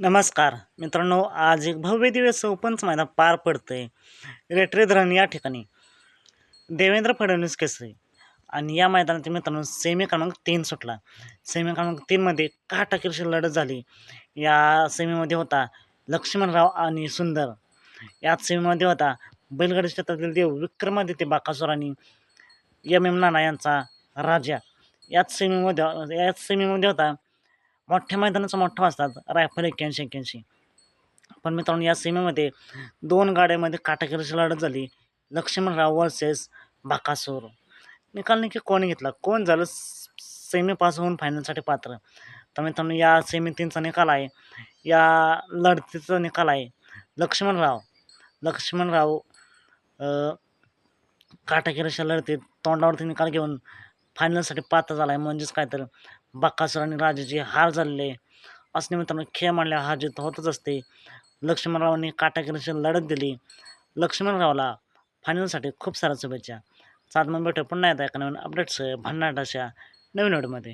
नमस्कार मित्रांनो, आज एक भव्य दिवस ओपनचं मैदान पार पडतंय रेटरे धरण या ठिकाणी देवेंद्र फडणवीस केसरी. आणि या मैदानातील मित्रांनो सेमी क्रमांक 3 सुटला. सेमी क्रमांक 3मध्ये काटाकीरशी लढत झाली. या सेमीमध्ये होता लक्ष्मणराव आणि सुंदर. याच सेमीमध्ये होता बैलगाडी क्षेत्रातील देव विक्रमादित्य बाकासूर आणि एम नाना यांचा राजा. याच सेमीमध्ये होता मोठ्या मैदानाचा मोठा असतात रायफल 81-81. पण मित्रांनो या सेमीमध्ये 2 गाड्यामध्ये काटाकीरची लढत झाली. लक्ष्मणराव वर्सेस बाकासूर. निकाल नक्की कोणी घेतला, कोण झालं सेमी पास होऊन फायनलसाठी पात्र? तर मित्रांनो या सेमी 3चा निकाल आहे. या लढतीचा निकाल आहे लक्ष्मणराव काटाकीरच्या लढतीत तोंडावरती निकाल घेऊन फायनलसाठी पात्र झाला आहे. म्हणजेच काय तर बाकासूर आणि राजाची हार झालेली आहे. असणे मित्रांनो खेळ मांडल्यावर हार जीत होतच असते. लक्ष्मणरावांनी काटाकीरची लढत दिली. लक्ष्मणरावला फायनलसाठी खूप साऱ्या शुभेच्छा. सात मग भेटू पुन्हा एकदा एका नवीन अपडेट्स भन्नाट अशा नवीन व्हिडिओमध्ये.